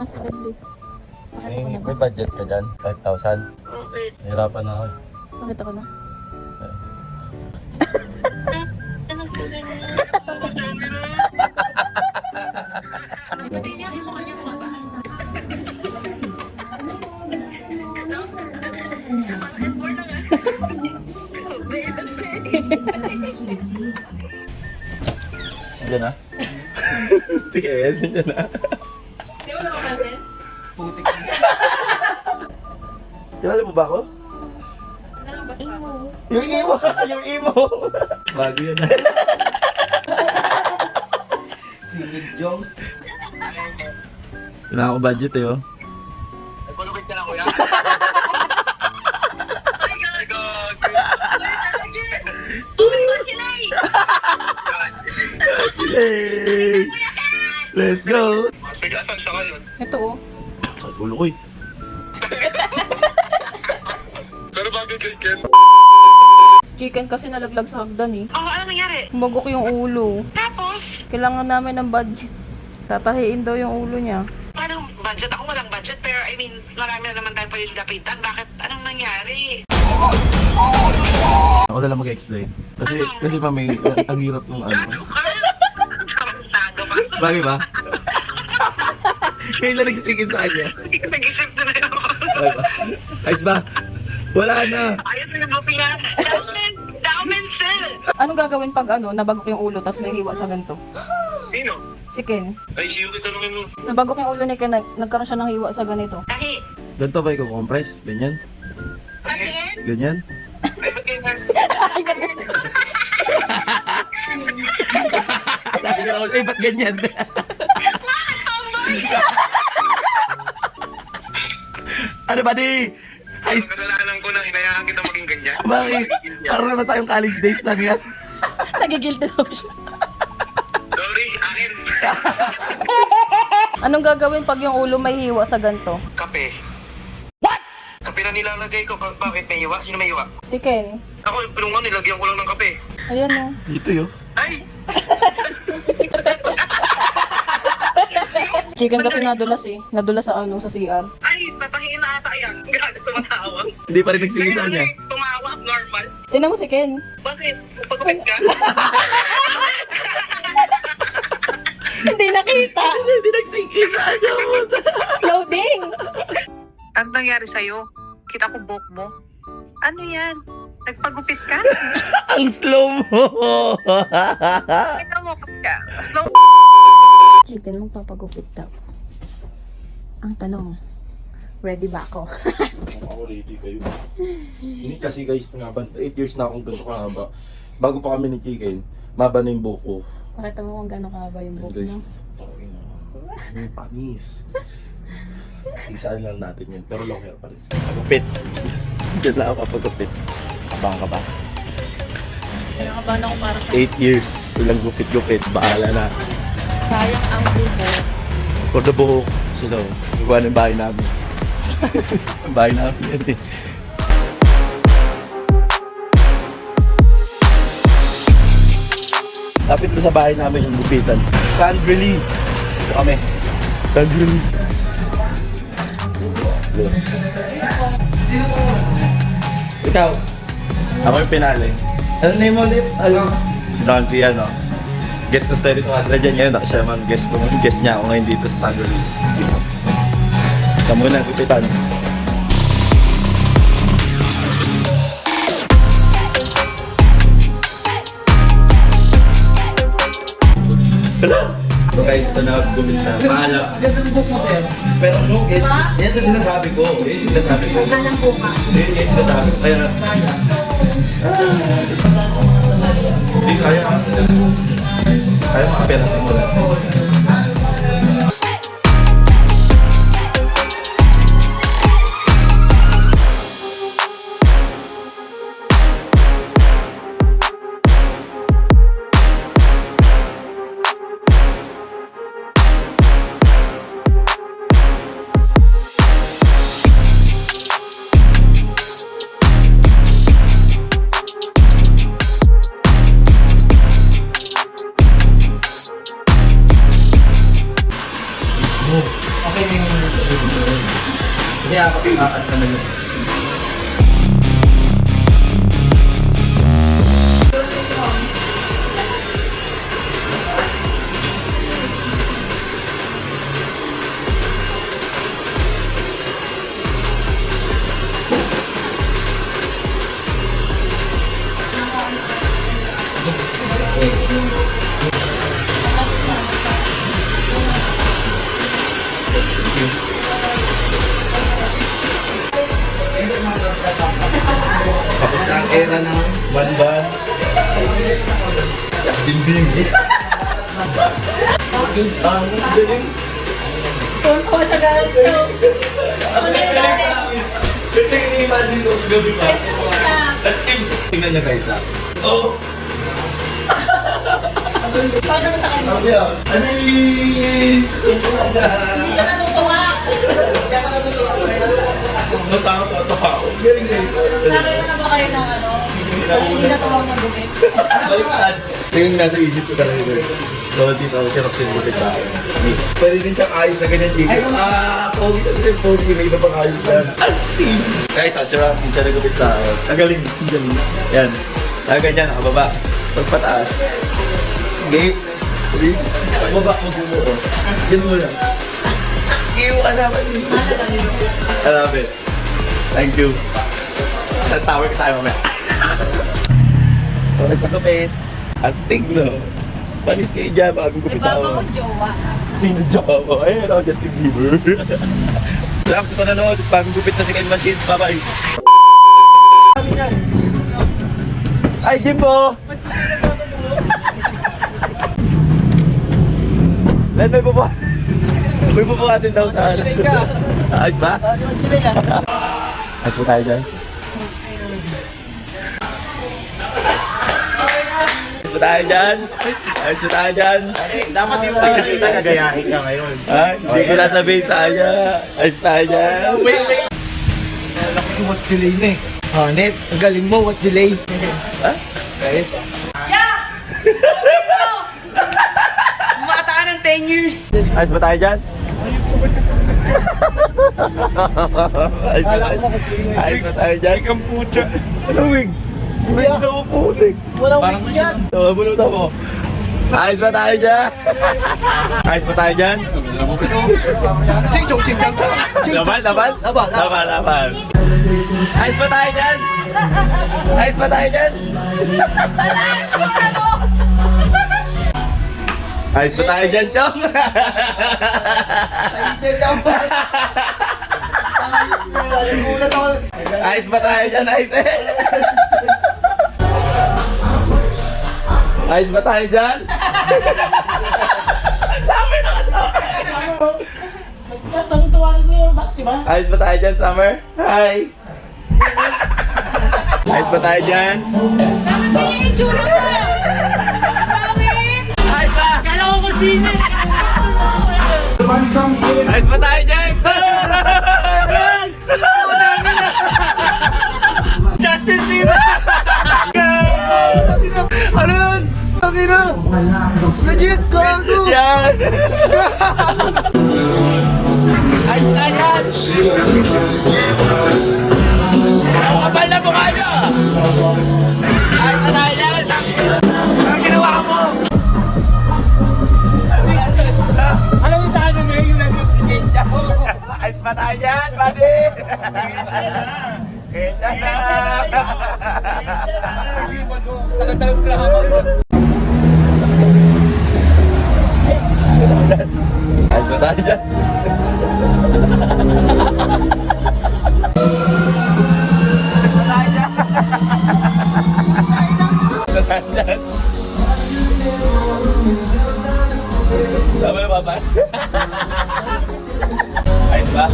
naman si Ledley. May budget ka dyan? 5,000? Okay. Hirapan na ako. Pakita ko na. Anong ganyan? Pati niya, yung mukha niya mukha ba? F4 na nga. Diyan na? Sige, yes, diyan na. Di mo nakapansin? Putik. Kilala mo ba ako? Imo. Yung imo! Yung imo! Bago yan. Singid Jong. Wala ako budget eh, oh. Nagpalugit ka na, kuya? My God! Yes! Oh my God, sila eh! Hey! Let's go! Sige, asan siya ngayon? Ito oh. Sa ulo ko eh. Pero bagay kay Ken. Chicken kasi nalaglag sa hagdan eh. Oh, ano nangyari? Humagok yung ulo. Tapos, Kailangan namin ng budget. Tatahiin daw yung ulo niya. paano budget? Ako walang budget, pero I mean, marami na naman tayo pa yung lapitan. Bakit? Anong nangyari? Ako na lang mag-explain. Kasi mami, ang hirap ng ano. Kabantado pa. Bagay ba? Ngayon lang nagsisingin sa kanya. Nag-isip na na yun. Bagay ba? Ayos ba? Wala na. Ayos na yung buti nga. Daumen cell! Anong gagawin pag nabagok yung ulo tapos may hiwa sa ganito? Sino? Si Ken. Ay, siyo kita nung ano. Nabagok yung ulo ni Ken, nagkaroon siya ng hiwa sa ganito. Dahil, Ganito ba i-compress? Ganyan? bakit? Ganyan? Ay, ba't ganyan? Sabi na ako, ba't ganyan? Ano ba di? Ay, Kasalanan ko na hinayaan kita maging ganyan. bakit? Parang naman tayong college days lang yan. Nagigilty daw siya. Sorry, akin. Anong gagawin pag yung ulo may hiwa sa ganito? Kape. What? Kape na nilalagay ko. Bakit may iwa? Sino may iwa? Si Ken. Ako, pero nga nilagyan ko lang ng kape. Ayan oh. Dito yun. Ay! Chicken kasi nadulas eh. Nadulas sa sa CR. Ay, tatahiin na ata yan. Grabe tumatawa. Hindi pa rin nagsingisa niya. Tumawa, normal. Tingnan mo si Ken. Bakit? Pagkupit ka? Hindi nakita. Hindi nagsingisa niya. Loading. Ano nangyari sa'yo? Kita ko buhok mo. Ano yan? Nagpagupit ka? Ang slow mo. Nagpagupit ka? Slow. Chicken, magpapagupit daw. Ang tanong, ready ba ako? Ako ready kayo. Hindi kasi guys, nga ba, 8 years na akong ganito kahaba. Bago pa kami ni Chicken, maba na yung buhok ko. Pakita mo kung gano'n kahaba yung buhok Guys, mo. yung panis. Isaan lang natin yun, pero long hair pa rin. Pagupit. Diyan lang ako papagupit. Kabang ka ba? Kinakabahan ako para sa 8 years, walang gupit-gupit, bahala na. sayang ang buhok. For the buhok, sila o. Iwan yung bahay namin. Ang bahay namin yan eh. Lapit na sa bahay namin yung gupitan. Sandrily. Ito kami. Sandrily. Ikaw. Ako yung pinali. Ano name mo ulit? Ano? Si Don C. ano? Guest ko sa 200 yan ngayon. Siya man guest ko. Guest niya ako ngayon dito sa Sandrily. Ito muna, gupitan. Hello! So guys, ito na gumit na. Paalam. Ganda ng book mo, sir. Pero sungkit. Yan ang sinasabi ko. Yan yung sinasabi ko. Ganda ng book, ha? Yan yung sinasabi ko. Kaya... Sayang. Hindi kaya. Kaya makapira mo lang. Okay na yung Hindi ako ano na yun. Tapos na ang era ng banban. Justin Bieber. Ang galing. Tonto sa galit ko. Pwede i-imagine ko gabi pa. Tingnan niya guys ha. Oh! Paano sa kanya? Sabi ah. Ay! Hindi ka natutuwa. Natawa ako. Galing guys. Nakita na ba kayo ng ano? Hindi na tawag na bukit. Baliktad. Ito yung nasa isip ko talaga guys. So dito ako siya nagsinipit sa akin. Pwede din siyang ayos na ganyan dito. Pogi na din pogi. May iba pang ayos na. Astig! Guys, siya nagupit sa akin. Ang galing. Ang galing. Yan. Ganyan, nakababa. Pagpataas. Okay. Pagbaba mo bumuo. Yan mo lang. Iwan naman. I love it. Thank you. Isang tower ka sa akin mamaya. Nagpagupit. Astig no. Panis kayo dyan, bagong gupit ako. Jowa. Sino jowa mo? Ayun ako, Justin Bieber. Salamat sa panonood. Bagong gupit na si Ken Machines. Bye-bye. Ay, Jimbo! Lan, may bubuhatin daw sa ano. Ayos ba? Ayos po tayo dyan. Ayos po tayo dyan. Ayos po tayo dyan. Dapat yung pinakita gagayahin ka ngayon. Ay, hindi ko nasabihin sa kanya. Ayos po tayo dyan. Si What's Delay na eh. Hanep, ang galing mo, What's Delay? Ha? Guys? Mataan ng 10 years. Ayos ba tayo dyan? Ayos ba tayo? Ayos ba tayo dyan? Ikaw puta. Ano wig? Wig na mo putik. Walang wig yan. Bunutan mo. Ayos ba tayo dyan? Ayos ba tayo dyan? Ching-chong, ching-chong, Laban, laban? Laban, laban. Laban, laban. Ayos ba tayo dyan? Ayos ba tayo dyan? Ayos ba tayo dyan, Chong? Ayos ba tayo dyan, Ayos eh? Ayos ba tayo dyan? Sabi na ka Tuwa sa'yo, bakit ba? Ayos ba tayo dyan, Summer? Hi! Ayos ba tayo dyan? Ayos ba? Kala ko kusina! Ayos ba tayo dyan? Justin Bieber! Ano yan? Bakit na? Legit, gago! Yan! Ayos na yan! Kapal na mukha nyo! Ayos ba tayo dyan? Ang ginawa mo! Alam mo saan yung ngayon nag-update niya? Ayos ba tayo dyan, buddy? Kaya na! Ayos ba tayo dyan? Tama na ba? Ayos ba?